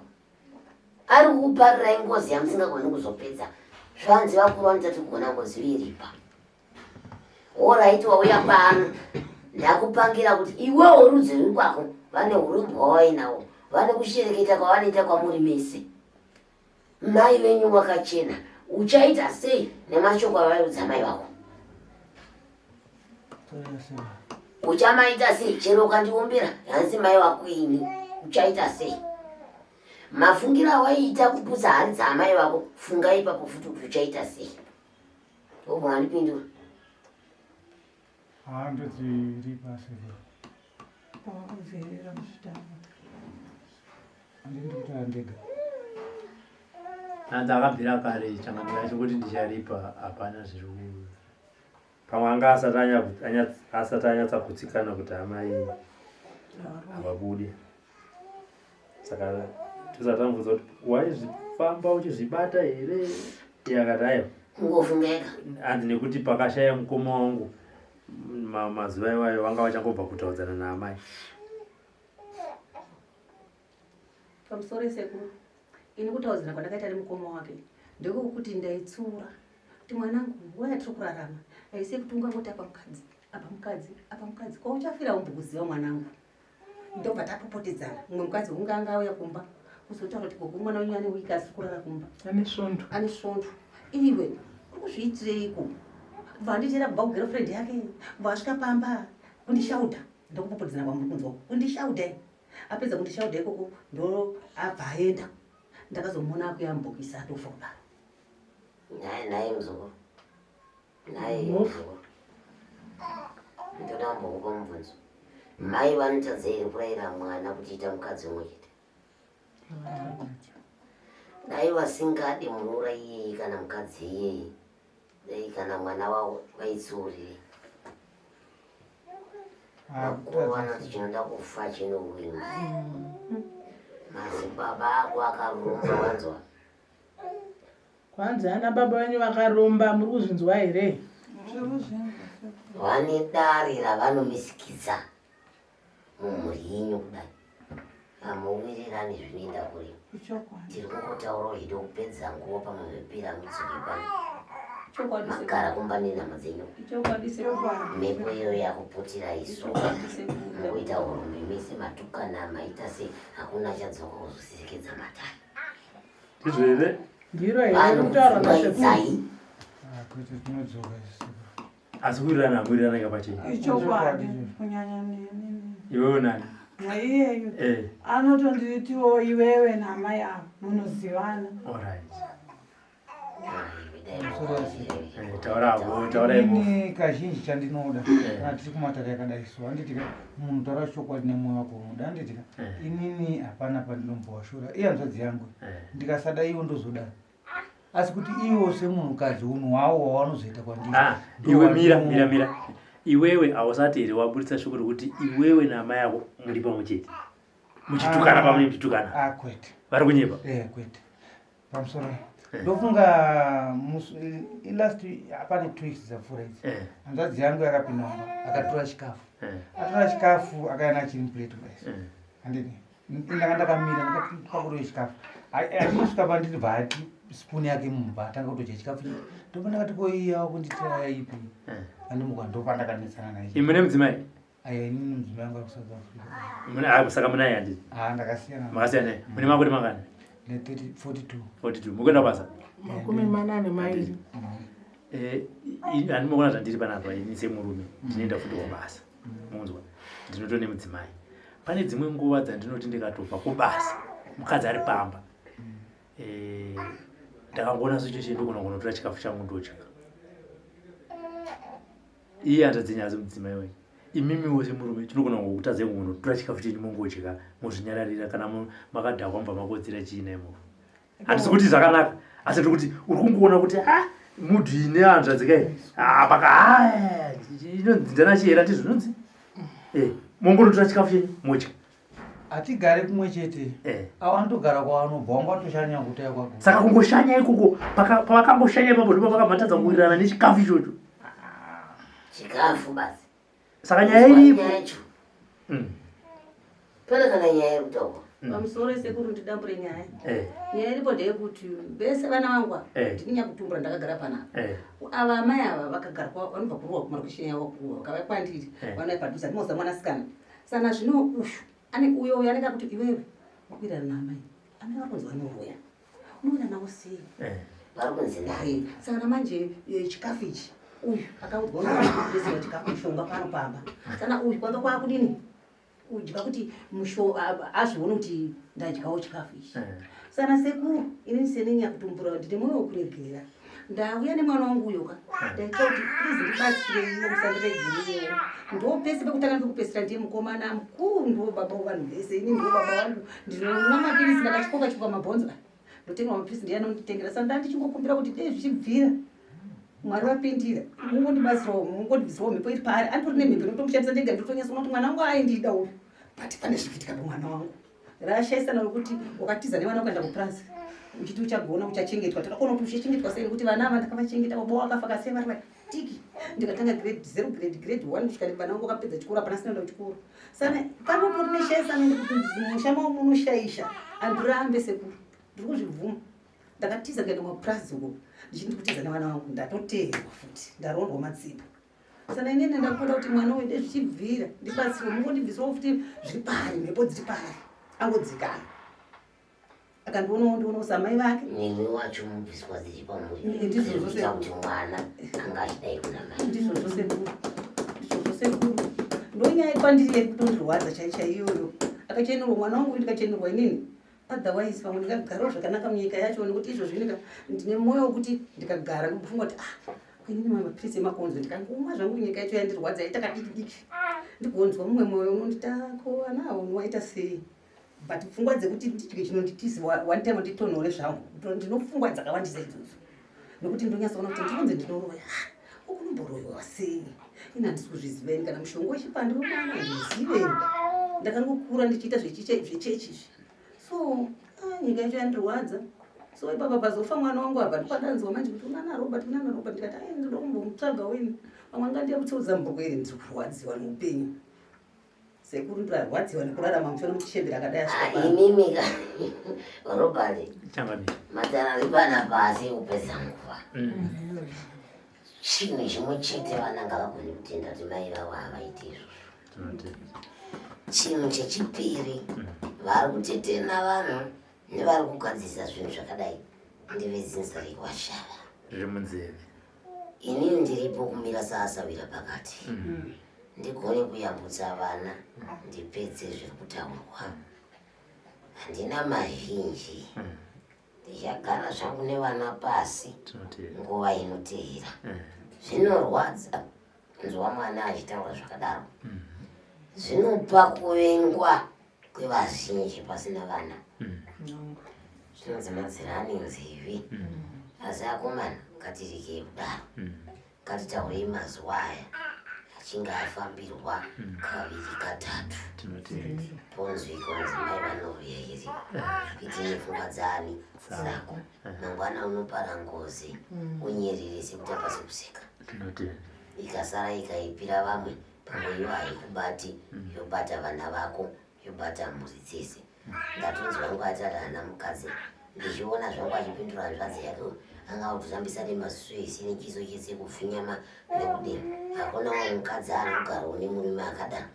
ari kukuparirai ngozi yamusingagoni kuzopedza zvanzi vakuru vanotati kugona ngozi iripa oraiti wauya pano ndakupangira kuti iwewo rudzi ruri kwako vane urombo hwavainawo vane kushereketa kwavanoita kwamuri mese mai venyu wakachena uchaita sei nemashoko avaudza mai vako uchamaita sei chero ukandiombera hansi mai vako ini uchaita sei mafungira awaiita kuputsa hari dzaamai vako funga ipapo futi kuti uchaita sei obva andipindura handoziripa sei pavakubverera muzvitavo andindikuti andega ndakabvira kare changamira yacho kuti ndicharipa hapana zviri pamwe anga asati anyatsa kutsikana kuti amai havabude saka tisatamvudza kuti waizvifamba uchizvibata here yakati aiwa kungofungeka handi nekuti pakashaya mukoma wangu mazuva iwayo vanga vachangobva kutaudzana naamai pamusoro sekuru ini kutaudzana kwandakaita nemukoma wake ndekuti ndaitsura kuti mwanangu nguva yatiri kurarama aisei kuti ungangoti apa mukadzi ko uchafira umbukuziva mwanangu ndobva tapopotedzana mumwe mukadzi unganga auya kumba kuzotaura kuti gogo mwana wenyu ane wiki asiri kurara kumba ane svondo iwe uri kuzviitireiko bva nditera kubva kugirlfriend yake bva asvika pamba kundishauda ndokupopotedzana kwamuri kunzwa kundishauda apedza kundishauda ikoko ndo abva aenda ndakazomuona akuyambokisa atofa kudaro naye muzukuru ndoda mbokupa mubvunzo mai vanotadza here kurayira mwana kuchiita mukadzi umwe chete dai vasingadi munoura iyeye kana mukadzi iyeye dai kana mwana wavo vaitsuurire vakuru vanoti chinoda kufa chinowina masi baba ako akarumba wanzwa kwanzi ana baba venyu vakaromba muri kuzvinzwa here vane dare ravanomisikidza mumhuri yenyu kudai hamuwirirani zvinoenda kuri tiri kungotaura uchida kupedza nguva pamwe zvepira mutsuki pano magara kumba nenhama dzenyu mhepo iyo yakuputira iso mukuita urume mese matukana maita sei hakuna achadzoka kuzoserekedza matare izvo here ndiro here kutaura nezvekudzai kuti tinodzoka asi kuwirirana hamuwirirana kapachii ichokwadi kunyanya iwewe nani naiyeyo anotonditiwo iwewe namai avo munozivana ini kazhinji chandinoda kana tiri kumatare yakadaiso anditika munhu taura chokwadi nemwoyo wako unoda anditika inini hapana pandinombowashura iye hanzvadzi yangu ndikasada iwo ndozodaro asi kuti iwo semunhukadzi unhu hwawo hwawanozoita kwandiri iwe mira iwewe hausati here wabudisa shoko rokuti iwewe namai yako muri pamwe chete muchitukana pamwe muchitukana kwete vari kunyepa kwete pamusoro ndofunga last hapane 2 weeks dzapfuura idzi hanzvadzi yangu yakapinda mumba akatora chikafu atora chikafu akaenda achiri muplate kudai handini ndanga ndakamira ndakati pakutore chikafu achinosvika pandiri bhati spoon yake mumba atanga kutodya chikafu chii ndopa ndakati koiyawo kunditira ipi andimuka ndopandakanetsana naye imune mudzimai inini mudzimai yangu ari kusouth africa saka munaye handiti ndakasiyana makasiyana naye mune makoti mangani 42 mukuenda basa 42 handimokona zvandiri panapa ini semurume ndinoenda futi kubasa munzwa ndinoto nemudzimai pane dzimwe nguva dzandinoti ndikatobva kubasa mukadzi ari pamba ndakangoona situation ndogona kunotora chikafu changu ndodya iye handadzinyazi mudzimai wenyu imimiwo semurume tinogona kutadza kunotora chikafu chenyu mongodya mozvinyararira kana makadhakwa mubva makodzera chiina imovo handisi kuti zvakanaka asi tiri kuti uri kungoona kuti mudhu ine hanzvadzika paka inonzi ndana chihera ndizvinonzi mongonotora chikafu chenyu modya atigare kumwe chete awandogara kwavanobva wangatoshanya kutaya kwako saka kungoshanya ikoko pavakangoshanya ipapo ndipo pakamhatadza kuwirirana nechikafu ichocho chikafu basi saka nyaya iripo pane kana nyaya iri kutaurwa pamusoro sekuru ndidambure nyaya nyaya iripo ndeyekuti vese vana vangu ndinyakutumbura ndakagara panapa ava amai ava vakagara vanobva kuruwa kumari kushenya wakuruwa vakavakwandiri vanai padhuza ndimoza mwanasikana sana zvino ushu ane uyo uyo aneka kuti iwewe wakuirana naamai amai vakunzi vanoroya unoona nawo sei vari kunzi naye saka manje chikafu ichi uyu akaudzwa chikafu mushonga pano pamba sana uyu kwanga kwakudini kudya kuti azvione kuti ndadyawo chikafu ichi sana sekuru inini senenya kutumbura ndine mwoyo wekuregera ndauya nemwana wangu uyoka ndaita kuti please ndibatsireiwo musandiregerewo ndopese pekutanga ndikupesera ndiye mukomana mukuru ndo baba vanhu vese ini ndo baba vangu ndinomwa mapirisi ndakatyoka chikwa mabhonzo ndotenga mapirisi ndiyanonditengera saka ndandichingokupira kuti dei zvichibvira mwari wapindira mungondibvisirawo mhepo iri paari andori nemhepo inotomushandisa ndega ndotonyasa kuti mwana wangu aindida uyu but pane zvikiitika pamwana wangu rashaisana nokuti wakatiza nevana ukaenda kupurazi uchiti uchagona uchachengetwa takakona kuti uchachengetwa sei nekuti vana ava ndakavachengeta baba wakafa kasei vari vatiki ndikatanga grade 0 grade 1 kusvika vana vangu vakapedza chikoro hapana sinaenda kuchikoro sana panotori neshaisana ndekuti mushama munoshaisha andirambe sekuru ndiri kuzvibvuma ndakatiza kuenda kumapurazi uko ndichiti kutiza nevana vangu ndatoteerwa futi ndarondwa matsipa sana inene ndakunda kuti mwana wede zvichibvira ndibatsirwe mungondibvisirawo futi zviri pari mhepo dziri pari angodzikana akandionawo ndionawo samai vake nemi wacho mubviswa dzichipamurikuita kuti mwana anga achidai kuna mai ndizvozvo sekuru ndonyaya kwandiri yeri kutondirwadza chaichaiyoyo akachenerwa mwana wangu ndikachenerwa inini otherwise pamwe ndikagarawo zvakanaka munyika yacho nekuti izvozvi ndine mwoyo wekuti ndikagara ndikufunga kuti inini mapirisi emakonzo ndikangomwa zvangu nyika yacho yandirwadza itakadiki ndigonzwa mumwe mwoyo unonditako anawo unowaita sei but pfungwa dzekuti ndidye chinonditisi one time nditonhore zvangu ndinopfungwa dzakawandisa idzodzo nekuti ndonyatsaona kuti ndinonzi ndinoroya ukunomboroyiwa sei ina handisi kuzviziveni kana mushonga wechipande wemwana ndiziveni ndakangokura ndichiita zvechechizvi so nyika yacho yandirwadza so ipapa pazofa mwana wangu abva ndikwadanzwa manje kuti unana Robert ndikati ndoda kumbomutsvaga wini pamwe ngandiya kutseudza mbuko iri ndiri kurwadziwa neupenyu sekuru ndarwadziwa nekurarama musoro muchishembera akadai inimika Robert matara ripana pasi upesa nguva chinhu chimwe chete vana ngavagoni kutenda kuti mai vavo havaiti izvozvo chinhu chechipiri vari kutetena vanhu nevari kugadzisa zvinhu zvakadai ndivezinza rekwashava riri munzeve inini ndiripo kumira saasawira pakati ndigone kuyambutsa vana ndipedze zviri kutaurwa handina mazhinji ndichagara zvangu nevana pasi nguva inoteera zvinorwadza kunzwa mwana achitaura zvakadaro zvinopa kuvengwa kwevazhinji pasina vana zvinodzimadzirani nzivi asi akomana ngatirikei kudaro ngatitaurei mazuva aya achinge afambirwa kaviri katatu ponzwi konzi mai vanoruyairirwa kuti nepfungwa dzani dzako mangwana unopara ngozi unyerere sekuta pasi kuseka ikasara ikaipira vamwe pamwe iyo haikubati yobata vana vako yobata mhuri dzese ndatonzi vangu atari ana mukadzi ndichiona zvangu achipindura hanzvadzi yake angakutotambisa nemaziso ese nechiso chese kupfinyama nekudini hakunawo mukadzi anogara une murume akadaro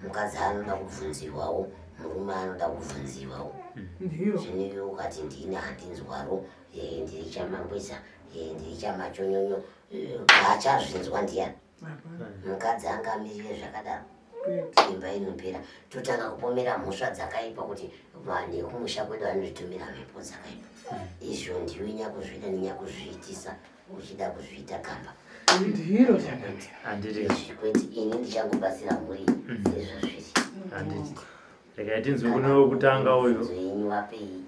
mukadzi anoda kubvunzirwawo murume anoda kubvunzirwawo zvino ukati ndini handinzwaro ndiri chamangwisa ndiri chamachonyonyo achazvinzwa ndiyani mukadzi angamirire zvakadaro imba inopera totanga kupomera mhosva dzakaipa kuti nekumusha kwedu vanozvitumira mhepo dzakaipa izvo ndiwe nyakuzvida nenyakuzviitisa uchida kuzviita kamba ndiro kweti ini ndichangobatsira mhuri izvo zviri rega tinzwi kuno wekutanga uyu zoinyu wapei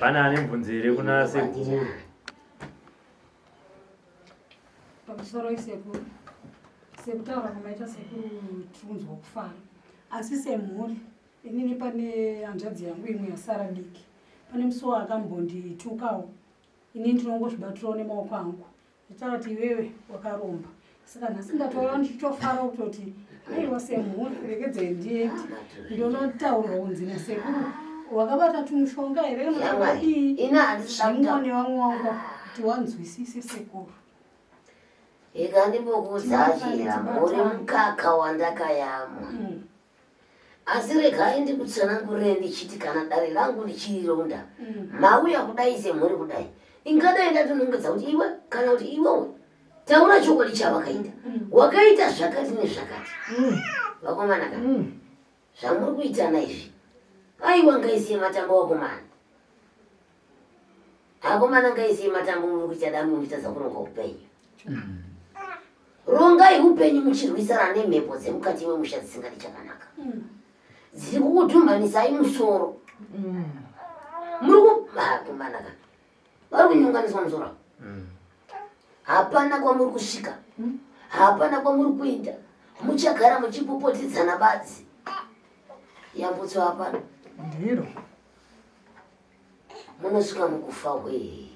pane ane mvunzi here kuna sekuru pamusoro isekuru sekutaura kumaita sekuru tunzwa kufara asi semhuri Inini pane hanzvadzi yangu imwe yasara diki. Pane musuwo akambonditukawo. Inini ndinongozvibatirawo nemaoko angu. Nditati iwewe wakaromba. Saka nhasi ndatoona ndichitofara kutoti aiwa semhuri regedzei ndiende. Ndonotaurwa kunzi nasekuru wakabata tumushonga here zvimwone vamwe wangu kuti wanzwisise sekuru. Ikandimbokudzachira muri mukaka wandakayamwa. Asi regai ndikutsanangurire ndichiti kana dare rangu richirironda mauya kudai semhuri kudai ingadai ndatonongedza kuti iwe kana kuti iwewe taura chokwadi chavakaita wakaita zvakati nezvakati vakomana ka zvamuri kuitana izvi aiwa ngaisiye matambo wakomana akomana ngaisiye matambo muri kuita damu muchitadza kuronga upenyu rongai upenyu muchirwisana nemhepo dzemukati memusha dzisingadi chakanaka dziri kukudhumhanisai musoro muri kukomana ka vari kunyonganiswa musoro hapana kwamuri kusvika hapana kwamuri kuenda muchagara muchipopotedzana badzi yambutso hapana ndiro munosvika mukufa hwe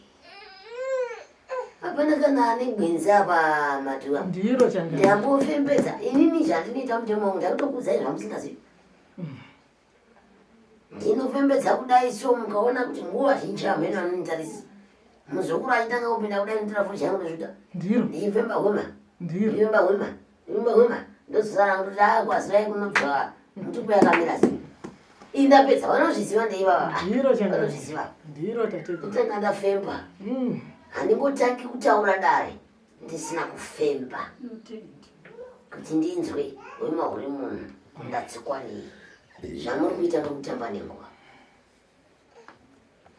hapana kana ane gwenzi apa madhuwa ndiro changa ndambofembedza inini zvandinoita mutemo wangu ndakutokudzai zvamusingazivi ndinofembedza kudai so mukaona kuti nguva zhinji hamene vanonitarisa muzukuru achitanga kupinda kudai ndirafuri changu nezvida ndiro ndifemba hwema ndiro ndifemba hwema ndozozara kuti akwasirai kunobva mutupu yakamira sei indapedza vanozviziva ndeivava ndiro changa vanozviziva ndiro tate kutanga ndafemba handingotangi kutaura dare ndisina kufemba kuti ndinzwe hwema huri munhu ndatsikwa nei zvamuri kuita nokutamba nenguva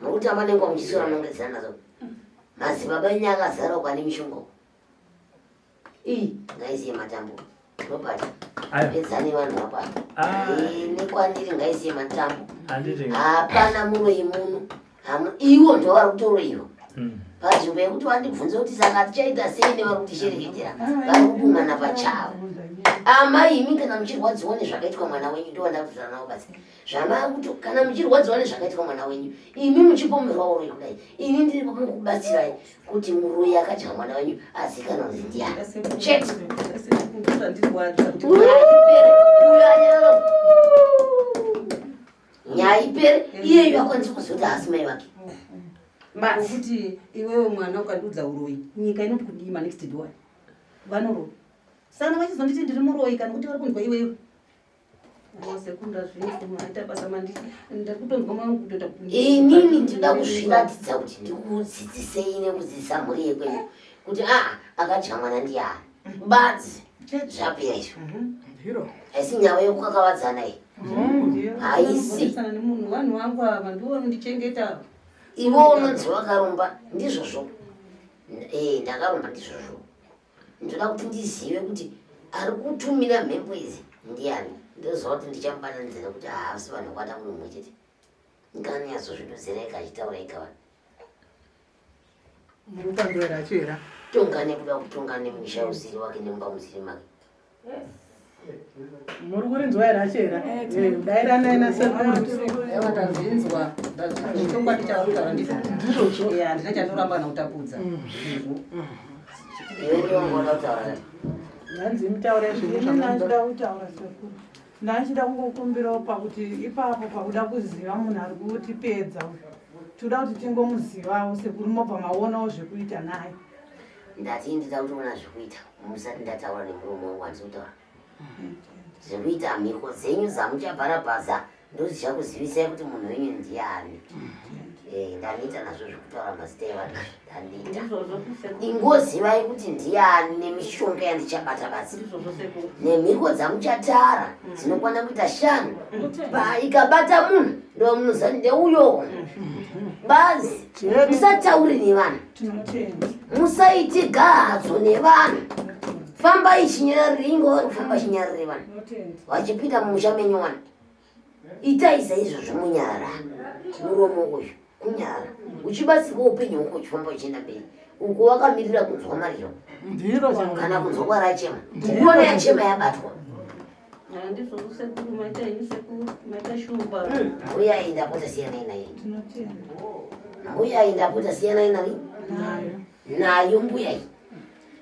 nokutamba nenguva muchisora nongedzana nazo madzibaba enyu akazara kwane mishongo iyi ngaisiye matambo robert pedzani vanhu apa nekwaniri ngaisiye matambo hapana muroi muno iwo ndo vari kutoroiwa panzvimbo yekuti vandibvunza kuti saka tichaita sei nevari kutishereketera vari kubumana pachavo amai imi kana muchirwadziwa nezvakaitwa mwana wenyu ndowandakutana nawo basi zvamai kuti kana muchirwadziwa nezvakaitwa mwana wenyu imi muchipomerwa uroi kudai ini ndiri mukubatsirai kuti muroi akadya mwana wenyu azikanwa kuti ndiani chete nyaya ipere iyeyo akwanisi kuzoti hasi mai vake kuti iwewe mwana ukandiudza uroi nyika inoti kudima next door vanoroi sana vachizonditi ndiri muroi kana kuti vari kunzwa iwewe sekunda zvinoaita basa manditi ndakutonzwa mwangu kutoita inini ndida kuzviratidza kuti ndikudzidzisei nekudzidzisa mhuri yekwenyu kuti akadya mwana ndiani badzi zvapera izvo haisi nyaya yekukakavadzana iyi haisi nemunhu vanhu vangu ava ndiwo vanondichengeta ivo unonzi wakaromba ndizvozvo ndakaromba ndizvozvo ndoda kuti ndizive kuti ari kutumira mhepo idzi ndiani ndoziva kuti ndichamubatanizira kuti haasi vanhu kwata munhu mumwe chete nganiyatsozvidudzira ikachitaura ikavana murukandora chera tongane kuda kutonga nemusha usiri wake nemumba musiri make muri kurinzwa here achera dairanai nasekutazvinzwa chokwadi chaurikava ndizvo handina chandoramba nautapudza iwe ndiongoda kutaura hanzi mutaura zvinoachida kutaura sekuru ndachida kungokumbirawo pakuti ipapo pakuda kuziva munhu ari kutipedza toda kuti tingomuzivawo sekuru mobva maonawo zvekuita naye ndati ndida kutoona zvekuita musati ndataura nemuromo wangu wandizokutaura zvekuita mhiko dzenyu dzamuchabharabhaza ndozichakuzivisai kuti munhu wenyu ndiani ndaniita nazvo zvekutaura mazita evanhu ndaniita ingozivai kuti ndiani nemishonga yandichabata basi nemhiko dzamuchatara dzinokwana kuita 5 ikabata munhu ndomunozati ndeuyo bazi musatauri nevanhu musaiti gahadzo nevanhu fambai chinyararire ingovari kufamba chinyararire vanhu vachipinda mumusha menyu vanhu itai saizvozvo munyara muromo uyu kunyara uchibatsirwa upenyu hwako uchifamba uchienda mberi uko wakamirira kunzwa mariro ndiro kana kunzwa kwarachema ndikuona yachema yabatwa Ndizvo kusekuru maita ini sekuru maita shumba. Mbuya indapota siyana naye. Mbuya indapota siyana naye. Nayo mbuya iyi.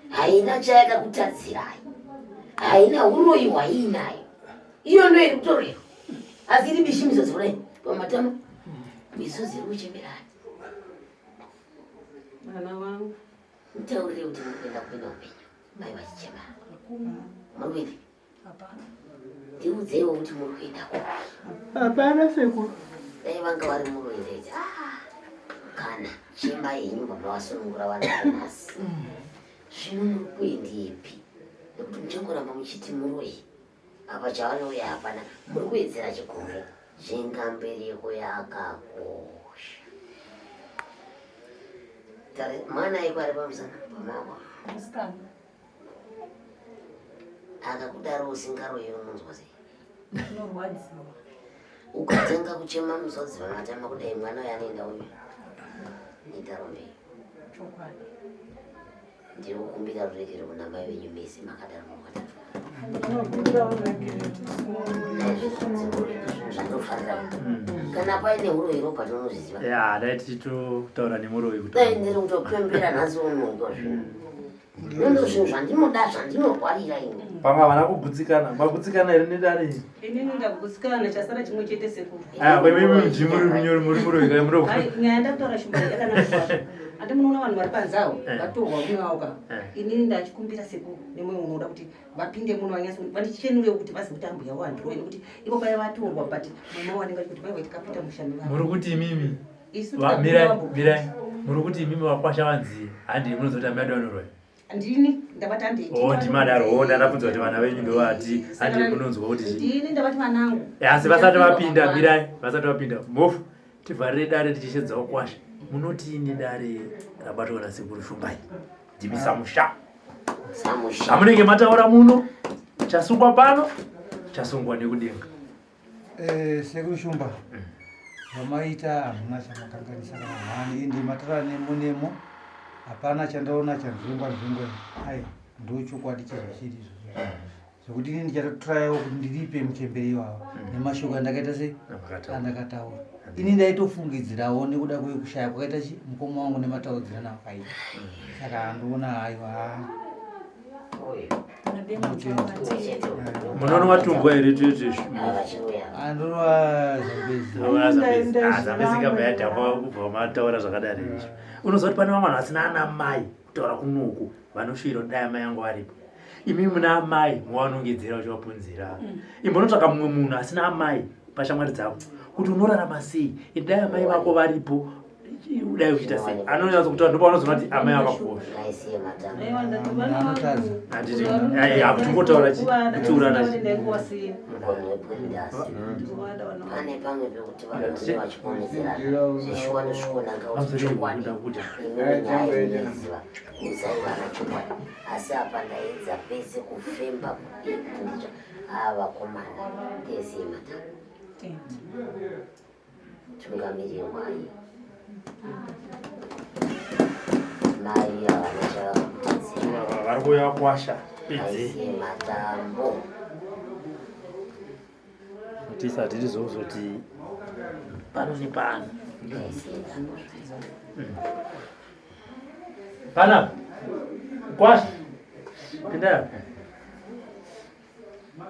Haina chayaka kutatsirai. Haina uroyi wainayo. Iyo ndo ikutorero. Asiri bishimizo zore pamatama. Misozi ruchembirani. Mwana wangu. Ntaurire kuti mukenda kupinda upenyu. Mai vachichema. Murwiri. Hapana. Ndiudzewo kuti murwenda ko. Hapana sekuru. Dai vanga vari murwenda. Kana chema yenyu baba vasunungura vana vanasi. Zvino muri kuendepi? Nekuti muchangoramba muchiti muroi. Apa chavanouya hapana. Muri kuedzera chikuru. Zvingambereko yakakosha. Tare mwana aiko ari pamusana pamako. Musikana. Akakudaro usingaroyi unomunzwa sei? Unorwadziwa. Ukatanga kuchema musodzi pamatama kudai mwana uyu anoenda uyu. Nitaromei. Chokwadi. Ndiri kukumbira rurekero kuna mai venyu mese makadaro mukadaro. Zvanofanira. Kana paine uroyi ropa tinozviziva. Ya, dai tichitaura nemuroyi kuti. Dai ndiri kutopembera nhasi unondo zvino. Ndo zvinhu zvandinoda zvandinorwarira ini. Pamwe vana kugutsikana, magutsikana ere nedani? Inini ndakugutsikana chasara chimwe chete sekuru. Kwemimi mjimuri munyori muri muroyi kai muroko. Nyaya ndakutaura shumba yakanaka. Ati munoona vanhu vari panzawo vatorwa kunauka. Inini ndachikumbira sekuru nemwe unoda kuti vapinde muno vanyase vandichenurewo kuti vazive mbuya wandiroyi nekuti ivo paya vatorwa but mama wanenge kuti vaive tikapita mushando wavo. Muri kuti imimi. Mirai. Muri kuti imimi wakwasha vanzi handi munozoti amai adonoroyi. Ndini ndabata nditi. Ndimadaro ndakabvunza kuti vana venyu ndovati handi munonzwa kuti ndini ndabati vanangu. Asi vasati vapinda mirai, vasati vapinda. Mofu tivharire dare tichishedzawo kwasha. Munoti ini dare rabatwa nasekuru Shumbai. Ndimisa musha. Samusha. Amunenge mataura muno. Chasungwa pano, chasungwa nekudenga. Sekuru Shumba. Vamaita hamuna chamakanganisa kana mhani indi matara nemo. Hapana chandaona chanzvingwa ai ndochokwadi chezvachiri izvozvo zvokuti ini ndichatotrayawo kuti ndiripe muchemberi wavo nemashoko andakaita sei andakataura ini ndaitofungidzirawo nekuda kwekushaya kwakaita mukoma wangu nemataudzirano akaita saka andoona haiwa munoona watumbwa ere tuyote andorwa zambezi kabva yadhakwa kubva mataura zvakadari izvo unoziva kuti pane vamwe vanhu vasina ana mai kutaura kunoku vanosvira kudai amai angu aripo imi muna amai muvanongedzera uchivapunzira imbonotsvaka mumwe munhu asina amai pashamwari dzavo kuti unorarama sei dai amai vako varipo udai uchiita sei anonyatsa kutaura ndopa vanoziva kuti amai vakakosha akutingotaura kutiurana Pane pamwe pekuti vanhu vachiponesera zvishuwa nezvikonanga kuti chokwadi imwe nyaya inoziva uzai vana chokwadi asi apa ndaedza pese kufemba kudii vakomana ndese matano tungamirirwai mai havana chavakutadzira vari kuuya kwasha aise matambo tisati tizozoti pano nepano panapa kwasha pinda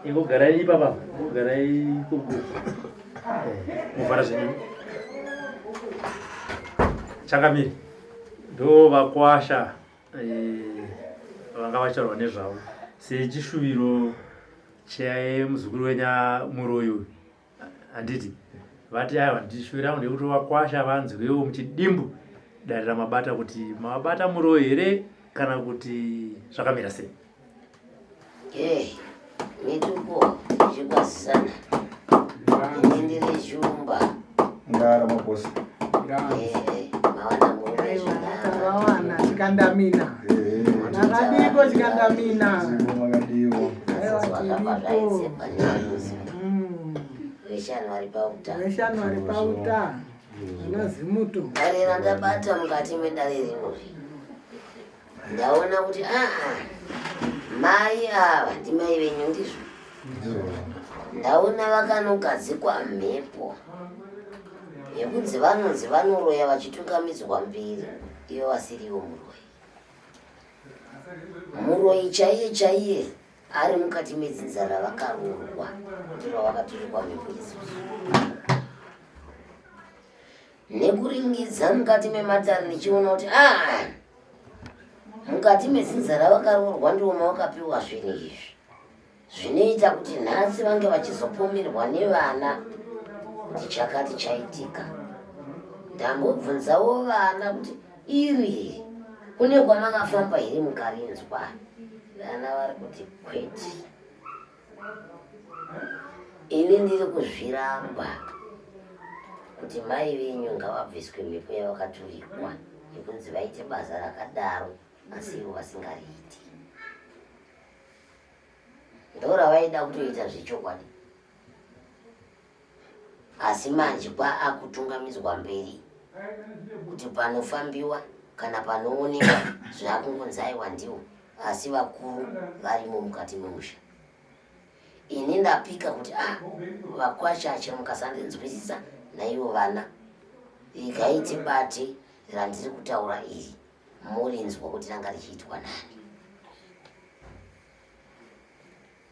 ingogarai ipapa garai kuku muvhara zvenyu changamiri ndo vakwasha vanga vachitaurwa nezvavo sechishuviro chemuzukuru wenya muroyo handiti vati aiwa ndishuvira ndekuti vakwasha vanzwewo muchidimbu dare ramabata kuti mabata muroyo here kana kuti zvakamira sei mitupo zvikwazisana inendere shumba ngara mabosi mawana Mawana chikandamina nakadiko chikandamina makadiwo weshanu vari pauta anazimuto darera ndabata mukati medare rinori ndaona kuti mai ava ndimai venyu ndizvo ndaona vakanogadzikwa mhepo yekunzi vanonzi vanoroya vachitungamidzwa mberi iyo vasiriwo muroyi chaiye ari mukati medzinza ravakarurwa ndiro vakaturikwa mhepo isusu nekuringidza mukati mematare nichiona kuti mukati medzinza ravakarurwa ndiwo mavakapiwa zvinhu izvi zvinoita kuti nhasi vange vachizopomerwa nevana kuti chakati chaitika. Ndambobvunzawo vana kuti iri kune kwamakafamba here mukarinzwa? Vana vari kuti kwete. Ini ndiri kuzviramba kuti mai venyu ngavabviswe mhepo yavakaturikwa yekunzi vaite basa rakadaro asi ivo vasingariiti. Ndora vaida kutoita zvechokwadi. Asi manje kwaakutungamidzwa mberi kuti panofambiwa kana panoonekwa zvakungonzaiwa ndiwo asi vakuru varimo mukati memusha. Ini ndapika kuti vakwashache mukasandinzwisisa naivo vana ikaiti bate randiri kutaura iri murinzwa kuti ranga richiitwa nani.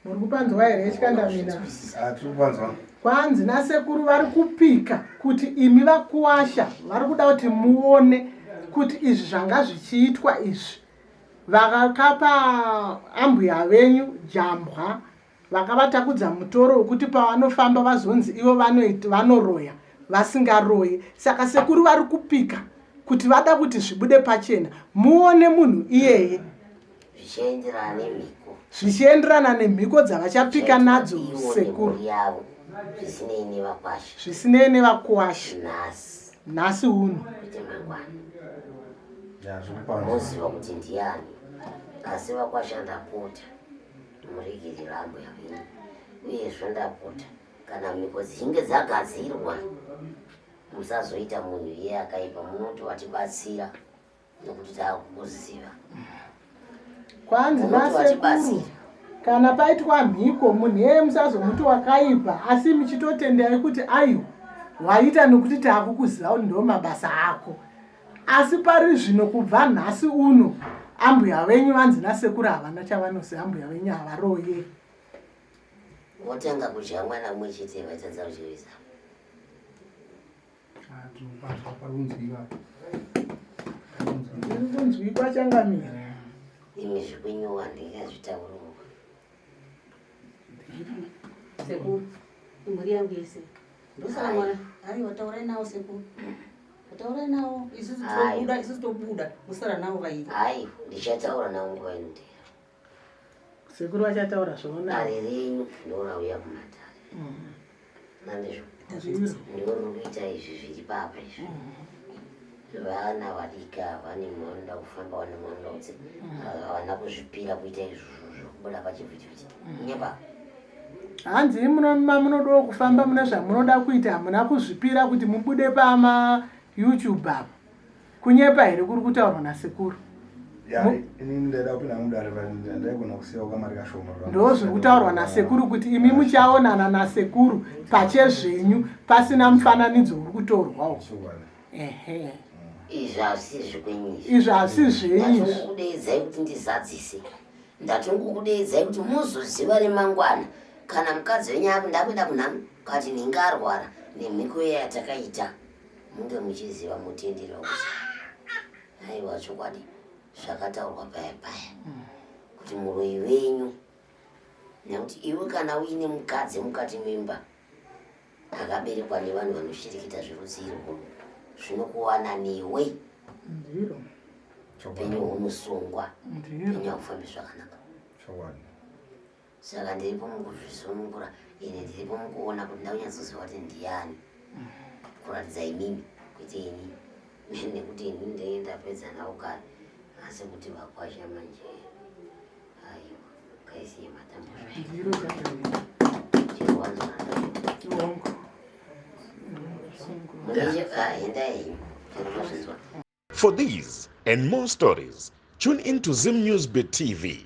Muri kupanzwa here chikandamina? Atikupanzwa. Kwanzi nasekuru vari kupika kuti imi vakuwasha vari kuda kuti muone kuti izvi zvanga zvichiitwa izvi. Vakakapa ambuya venyu jambwa vakavatakudza mutoro wekuti pavanofamba vazonzi ivo vanoroya vasingaroyi. Saka sekuru vari kupika kuti vada kuti zvibude pachena muone munhu iyeye zvichienderana nemhiko dzavachapika nadzo sekuru zvisinei nevakuwasha nhasi uno. Muziva kuti ndiani asi vakwasha ndapota muregere rambo yavenyu uyezve ndapota kana mhiko dzichinge dzagadzirwa musazoita munhu iye akaipa munoti watibatsira nokuti taakukuziva. Kwanzi nasekuru kana paitwa mhiko munhu yeye musazomuti wakaipa asi muchitotendai kuti aiwa waita nokuti taakukuziva kuti ndo mabasa ako. Asi pari zvino kubva nhasi uno ambuya venyu vanzi nasekuru havana chavanoziva ambuya venyu havaroye. Wotanga kudya mwana mumwe chete vaitadza kuchivisa. Ndiri kunzwikwa changamira. Imi zvikwenyu ndingazvitaura. Sekuru, imhuri yangu yese. Ndosara mwana, aiwa taurai nawo sekuru. Taurai nawo, isusu tobuda, musara nawo vairi. Hai, ndichataura nawo nguva inotera. Sekuru vachataura zvona. Dare renyu ndorauya kumatare. Nandizvo. Ndori kuita izvi zviri papa izvi. Vana vadika vane manoda kufamba vane manoda kuti havana kuzvipira kuita izvozvo kubuda pachivhitivhiti. Nyeba. Hanzi munodawo kufamba mune zvamunoda kuita hamuna kuzvipira kuti mubude pama YouTube apo. Kunyepa here kuri kutaurwa nasekuru? Ini ndaida kupinda mudare ndaigona kusiyawo kamari kashoma. Ndo zviri kutaurwa nasekuru kuti imi muchaonana nasekuru pachezvenyu pasina mufananidzo uri kutorwawo. Ehe. Izvi havisi zvikwenyu. Izvi havisi zvenyu. Ndatongokudeedzai kuti ndizadzise. Ndatongokudeedzai kuti muzoziva remangwana. Kana mukadzi wenyu ndakuenda kunhamo kati ninge arwara nemhiko yatakaita munge muchiziva mutendero kuti aiwa chokwadi zvakataurwa paya paya kuti muroyi wenyu nekuti iwe kana uine mukadzi mukati memba akaberekwa nevanhu vanoshirikita zverudziro zvinokuwana newe ndiro upenyu hunosungwa upenyu hakufambi zvakanaka. Saka ndiripo mukuzvisunungura ine ndiripo mukuona kuti ndakunyatsoziva kuti ndiani kuratidza imimi kuti ini nekuti ini ndeinda pedza nawo kare asi kuti vakwasha manje aiwa kaisiye matambo chirwanzwa enda henyu chirwazvinzwa. For these and more stories, tune in to Zim News Bit TV.